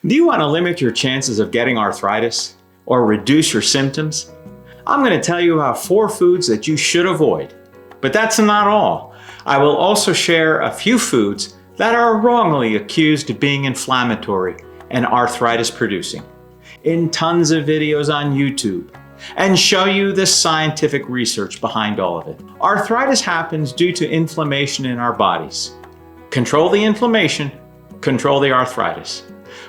Do you want to limit your chances of getting arthritis or reduce your symptoms? I'm going to tell you about 4 foods that you should avoid. But that's not all. I will also share a few foods that are wrongly accused of being inflammatory and arthritis producing in tons of videos on YouTube, and show you the scientific research behind all of it. Arthritis happens due to inflammation in our bodies. Control the inflammation, control the arthritis.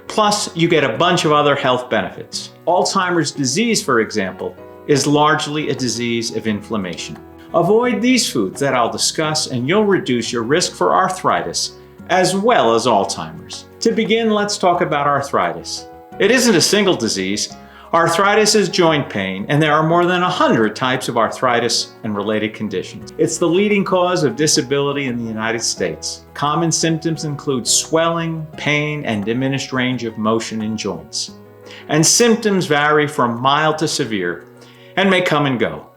Plus, you get a bunch of other health benefits. Alzheimer's disease, for example, is largely a disease of inflammation. Avoid these foods that I'll discuss and you'll reduce your risk for arthritis as well as Alzheimer's. To begin, let's talk about arthritis. It isn't a single disease. Arthritis is joint pain, and there are more than 100 types of arthritis and related conditions. It's the leading cause of disability in the United States. Common symptoms include swelling, pain, and diminished range of motion in joints. And symptoms vary from mild to severe and may come and go.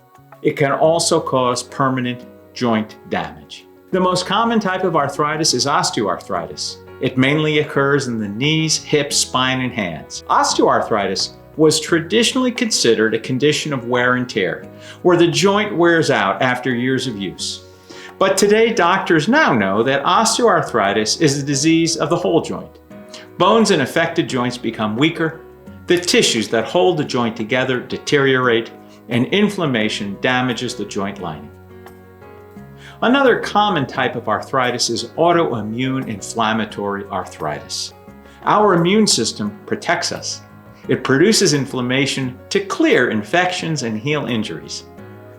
It can also cause permanent joint damage. The most common type of arthritis is osteoarthritis. It mainly occurs in the knees, hips, spine, and hands. Osteoarthritis was traditionally considered a condition of wear and tear, where the joint wears out after years of use. But today, doctors now know that osteoarthritis is a disease of the whole joint. Bones in affected joints become weaker, the tissues that hold the joint together deteriorate, and inflammation damages the joint lining. Another common type of arthritis is autoimmune inflammatory arthritis. Our immune system protects us. It produces inflammation to clear infections and heal injuries.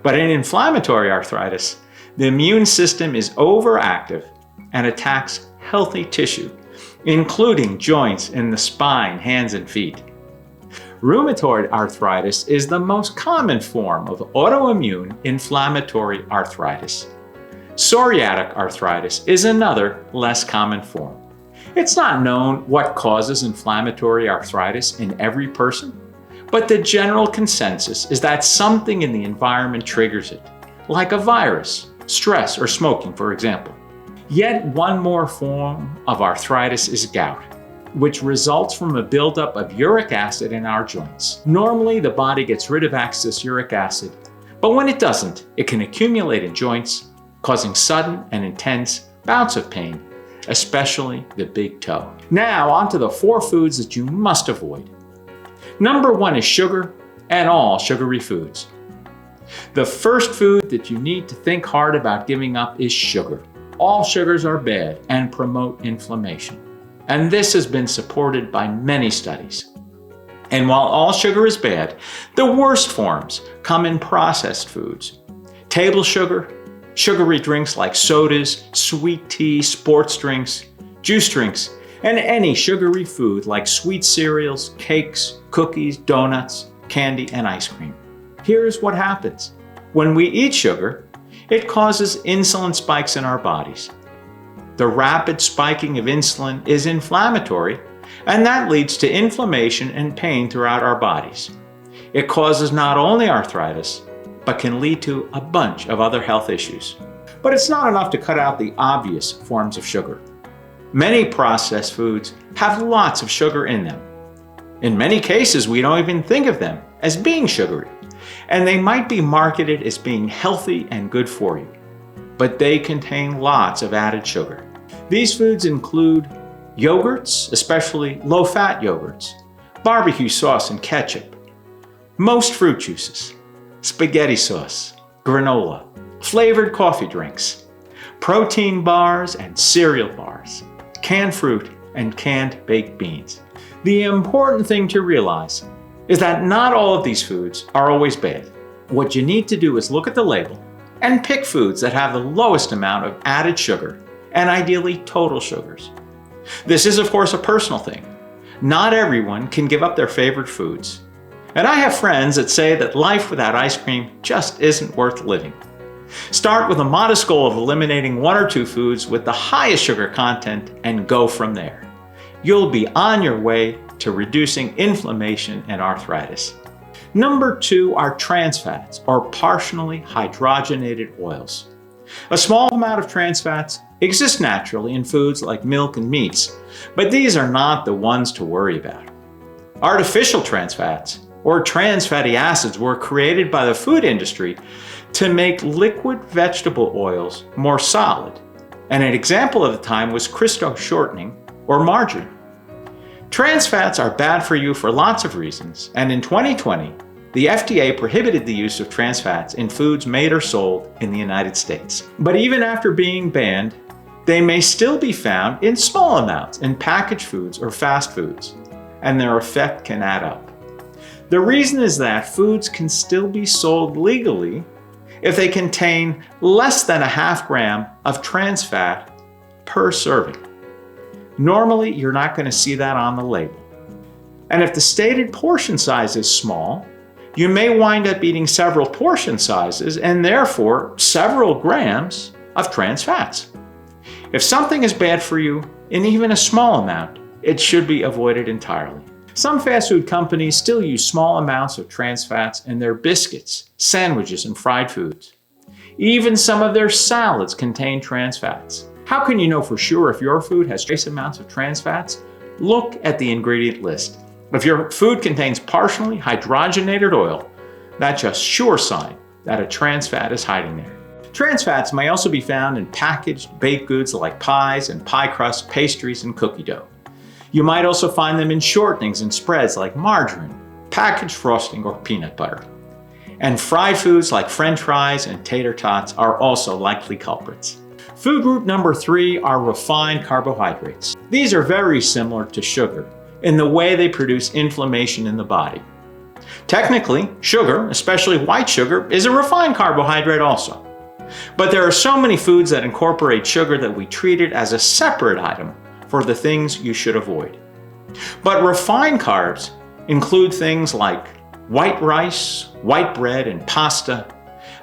But in inflammatory arthritis, the immune system is overactive and attacks healthy tissue, including joints in the spine, hands, and feet. Rheumatoid arthritis is the most common form of autoimmune inflammatory arthritis. Psoriatic arthritis is another, less common form. It's not known what causes inflammatory arthritis in every person, but the general consensus is that something in the environment triggers it, like a virus, stress, or smoking, for example. Yet one more form of arthritis is gout, which results from a buildup of uric acid in our joints. Normally, the body gets rid of excess uric acid, but when it doesn't, it can accumulate in joints, causing sudden and intense bouts of pain, especially the big toe. Now, onto the 4 foods that you must avoid. Number 1 is sugar and all sugary foods. The first food that you need to think hard about giving up is sugar. All sugars are bad and promote inflammation. And this has been supported by many studies. And while all sugar is bad, the worst forms come in processed foods. Table sugar, sugary drinks like sodas, sweet tea, sports drinks, juice drinks, and any sugary food like sweet cereals, cakes, cookies, donuts, candy, and ice cream. Here's what happens. When we eat sugar, it causes insulin spikes in our bodies. The rapid spiking of insulin is inflammatory, and that leads to inflammation and pain throughout our bodies. It causes not only arthritis, but can lead to a bunch of other health issues. But it's not enough to cut out the obvious forms of sugar. Many processed foods have lots of sugar in them. In many cases, we don't even think of them as being sugary, and they might be marketed as being healthy and good for you, but they contain lots of added sugar. These foods include yogurts, especially low-fat yogurts, barbecue sauce and ketchup, most fruit juices, spaghetti sauce, granola, flavored coffee drinks, protein bars and cereal bars, canned fruit, and canned baked beans. The important thing to realize is that not all of these foods are always bad. What you need to do is look at the label and pick foods that have the lowest amount of added sugar and ideally total sugars. This is, of course, a personal thing. Not everyone can give up their favorite foods. And I have friends that say that life without ice cream just isn't worth living. Start with a modest goal of eliminating 1 or 2 foods with the highest sugar content and go from there. You'll be on your way to reducing inflammation and arthritis. Number 2 are trans fats, or partially hydrogenated oils. A small amount of trans fats exist naturally in foods like milk and meats, but these are not the ones to worry about. Artificial trans fats, or trans fatty acids, were created by the food industry to make liquid vegetable oils more solid, and an example of the time was Crisco shortening or margarine. Trans fats are bad for you for lots of reasons, and in 2020, the FDA prohibited the use of trans fats in foods made or sold in the United States. But even after being banned, they may still be found in small amounts in packaged foods or fast foods, and their effect can add up. The reason is that foods can still be sold legally if they contain less than a half gram of trans fat per serving. Normally, you're not going to see that on the label. And if the stated portion size is small, you may wind up eating several portion sizes and therefore several grams of trans fats. If something is bad for you in even a small amount, it should be avoided entirely. Some fast food companies still use small amounts of trans fats in their biscuits, sandwiches, and fried foods. Even some of their salads contain trans fats. How can you know for sure if your food has trace amounts of trans fats? Look at the ingredient list. If your food contains partially hydrogenated oil, that's a sure sign that a trans fat is hiding there. Trans fats may also be found in packaged baked goods like pies and pie crust, pastries, and cookie dough. You might also find them in shortenings and spreads like margarine, packaged frosting, or peanut butter. And fried foods like French fries and tater tots are also likely culprits. Food group number 3 are refined carbohydrates. These are very similar to sugar in the way they produce inflammation in the body. Technically, sugar, especially white sugar, is a refined carbohydrate also. But there are so many foods that incorporate sugar that we treat it as a separate item for the things you should avoid. But refined carbs include things like white rice, white bread, and pasta,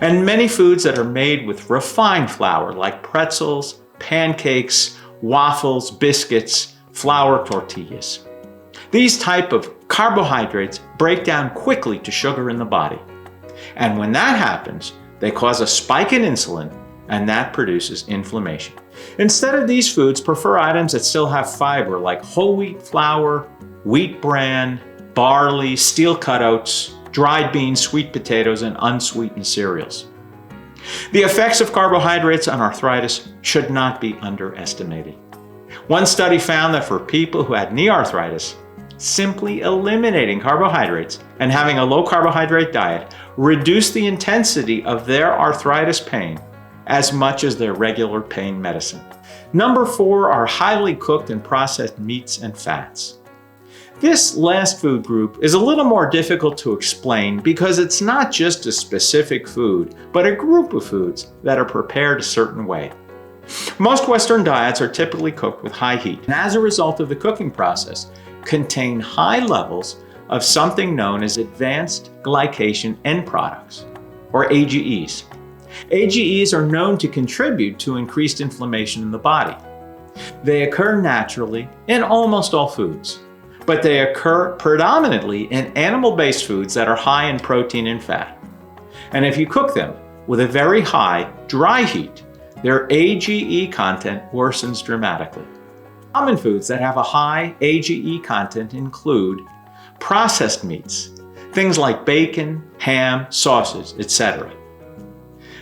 and many foods that are made with refined flour like pretzels, pancakes, waffles, biscuits, flour tortillas. These type of carbohydrates break down quickly to sugar in the body. And when that happens, they cause a spike in insulin, and that produces inflammation. Instead of these foods, prefer items that still have fiber like whole wheat flour, wheat bran, barley, steel cut oats, dried beans, sweet potatoes, and unsweetened cereals. The effects of carbohydrates on arthritis should not be underestimated. One study found that for people who had knee arthritis, simply eliminating carbohydrates and having a low carbohydrate diet reduced the intensity of their arthritis pain as much as their regular pain medicine. Number 4 are highly cooked and processed meats and fats. This last food group is a little more difficult to explain because it's not just a specific food, but a group of foods that are prepared a certain way. Most Western diets are typically cooked with high heat, and as a result of the cooking process, contain high levels of something known as advanced glycation end products, or AGEs. AGEs are known to contribute to increased inflammation in the body. They occur naturally in almost all foods, but they occur predominantly in animal-based foods that are high in protein and fat. And if you cook them with a very high, dry heat, their AGE content worsens dramatically. Common foods that have a high AGE content include processed meats, things like bacon, ham, sausage, etc.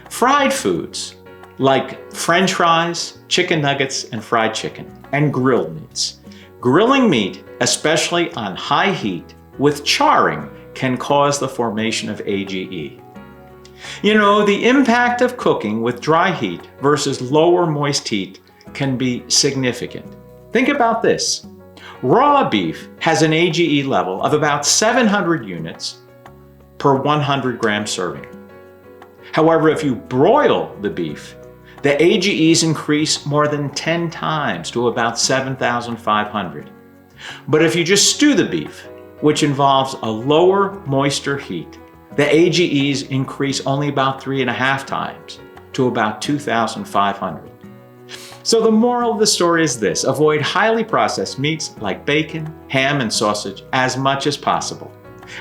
Fried foods like French fries, chicken nuggets, and fried chicken, and grilled meats. Grilling meat, especially on high heat with charring, can cause the formation of AGE. You know, the impact of cooking with dry heat versus lower moist heat can be significant. Think about this. Raw beef has an AGE level of about 700 units per 100 gram serving. However, if you broil the beef, the AGEs increase more than 10 times to about 7,500. But if you just stew the beef, which involves a lower moisture heat, the AGEs increase only about 3.5 times to about 2,500. So the moral of the story is this: avoid highly processed meats like bacon, ham, and sausage as much as possible.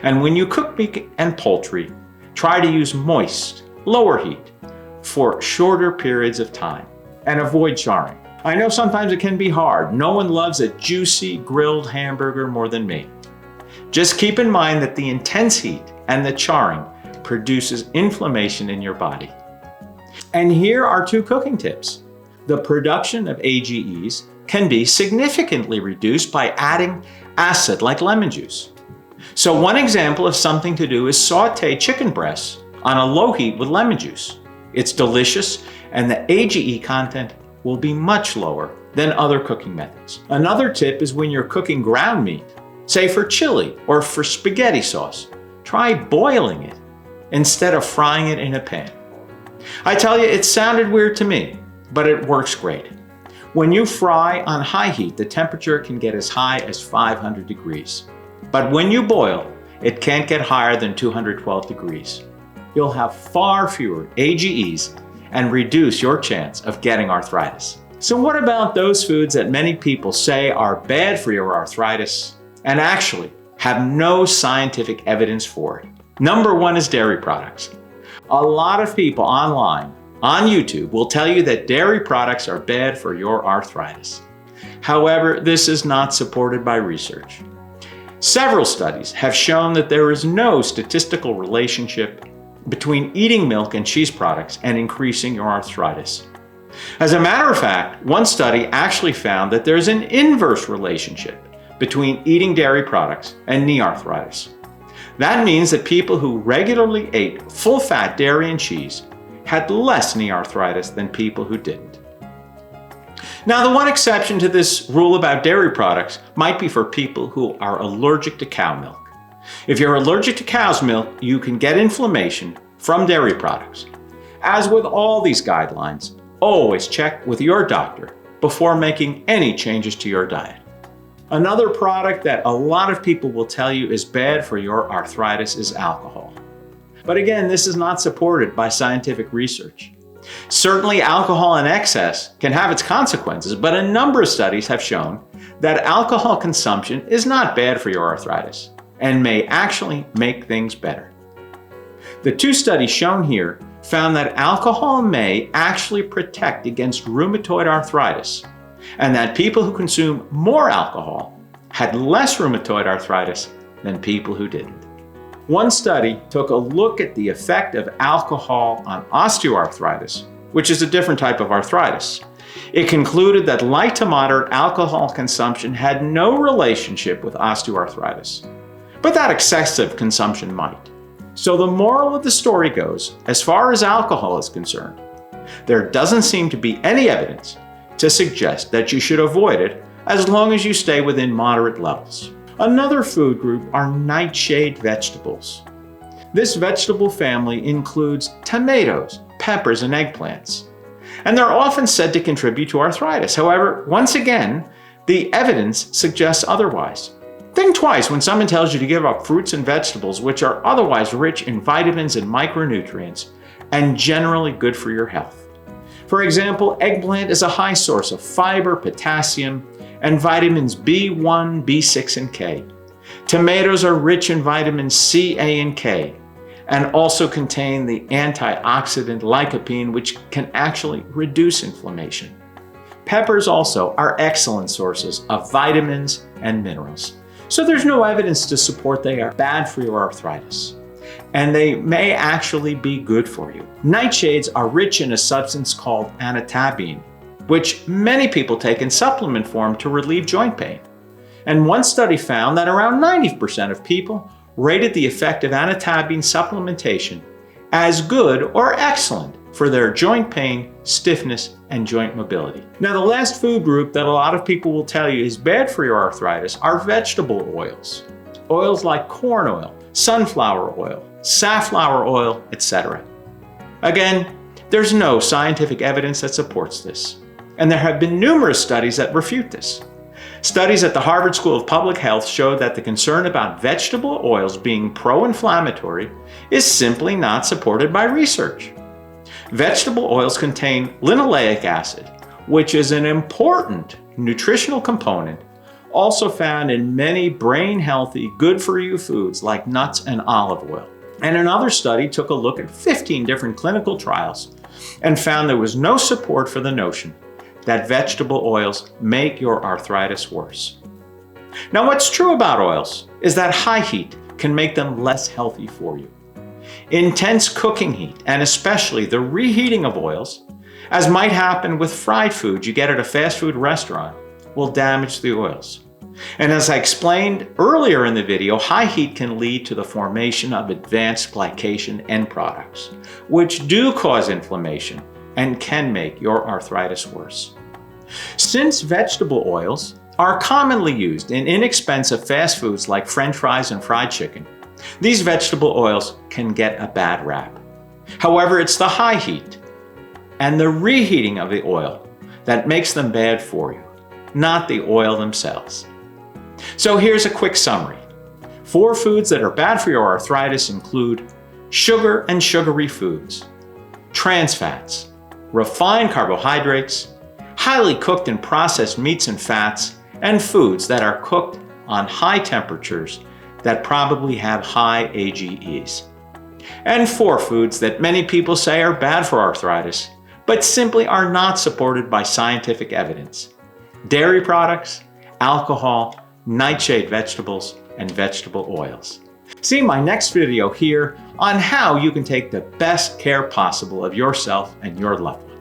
And when you cook meat and poultry, try to use moist, lower heat for shorter periods of time. and avoid charring. I know sometimes it can be hard. No one loves a juicy grilled hamburger more than me. Just keep in mind that the intense heat and the charring produces inflammation in your body. And here are 2 cooking tips. The production of AGEs can be significantly reduced by adding acid like lemon juice. So one example of something to do is saute chicken breasts on a low heat with lemon juice. It's delicious and the AGE content will be much lower than other cooking methods. Another tip is when you're cooking ground meat, say for chili or for spaghetti sauce, try boiling it instead of frying it in a pan. I tell you, it sounded weird to me, but it works great. When you fry on high heat, the temperature can get as high as 500 degrees. But when you boil, it can't get higher than 212 degrees. You'll have far fewer AGEs and reduce your chance of getting arthritis. So what about those foods that many people say are bad for your arthritis and actually have no scientific evidence for it? Number 1 is dairy products. A lot of people online, on YouTube, will tell you that dairy products are bad for your arthritis. However, this is not supported by research. Several studies have shown that there is no statistical relationship between eating milk and cheese products and increasing your arthritis. As a matter of fact, one study actually found that there's an inverse relationship between eating dairy products and knee arthritis. That means that people who regularly ate full-fat dairy and cheese had less knee arthritis than people who didn't. Now, the one exception to this rule about dairy products might be for people who are allergic to cow milk. If you're allergic to cow's milk, you can get inflammation from dairy products. As with all these guidelines, always check with your doctor before making any changes to your diet. Another product that a lot of people will tell you is bad for your arthritis is alcohol. But again, this is not supported by scientific research. Certainly, alcohol in excess can have its consequences, but a number of studies have shown that alcohol consumption is not bad for your arthritis and may actually make things better. The 2 studies shown here found that alcohol may actually protect against rheumatoid arthritis, and that people who consume more alcohol had less rheumatoid arthritis than people who didn't. One study took a look at the effect of alcohol on osteoarthritis, which is a different type of arthritis. It concluded that light to moderate alcohol consumption had no relationship with osteoarthritis, but that excessive consumption might. So the moral of the story goes, as far as alcohol is concerned, there doesn't seem to be any evidence to suggest that you should avoid it as long as you stay within moderate levels. Another food group are nightshade vegetables. This vegetable family includes tomatoes, peppers, and eggplants. And they're often said to contribute to arthritis. However, once again, the evidence suggests otherwise. Think twice when someone tells you to give up fruits and vegetables, which are otherwise rich in vitamins and micronutrients and generally good for your health. For example, eggplant is a high source of fiber, potassium, and vitamins B1, B6, and K. Tomatoes are rich in vitamins C, A, and K, and also contain the antioxidant lycopene, which can actually reduce inflammation. Peppers also are excellent sources of vitamins and minerals. So there's no evidence to support they are bad for your arthritis, and they may actually be good for you. Nightshades are rich in a substance called anitabine, which many people take in supplement form to relieve joint pain. And one study found that around 90% of people rated the effect of anitabine supplementation as good or excellent for their joint pain, stiffness, and joint mobility. Now, the last food group that a lot of people will tell you is bad for your arthritis are vegetable oils. Oils like corn oil, sunflower oil, safflower oil, etc. Again, there's no scientific evidence that supports this. And there have been numerous studies that refute this. Studies at the Harvard School of Public Health showed that the concern about vegetable oils being pro-inflammatory is simply not supported by research. Vegetable oils contain linoleic acid, which is an important nutritional component also found in many brain-healthy, good-for-you foods like nuts and olive oil. And another study took a look at 15 different clinical trials and found there was no support for the notion that vegetable oils make your arthritis worse. Now, what's true about oils is that high heat can make them less healthy for you. Intense cooking heat, and especially the reheating of oils, as might happen with fried foods you get at a fast food restaurant, will damage the oils. And as I explained earlier in the video, high heat can lead to the formation of advanced glycation end products, which do cause inflammation and can make your arthritis worse. Since vegetable oils are commonly used in inexpensive fast foods like French fries and fried chicken, these vegetable oils can get a bad rap. However, it's the high heat and the reheating of the oil that makes them bad for you, not the oil themselves. So here's a quick summary. 4 foods that are bad for your arthritis include sugar and sugary foods, trans fats, refined carbohydrates, highly cooked and processed meats and fats, and foods that are cooked on high temperatures that probably have high AGEs. And 4 foods that many people say are bad for arthritis, but simply are not supported by scientific evidence: dairy products, alcohol, nightshade vegetables, and vegetable oils. See my next video here on how you can take the best care possible of yourself and your loved ones.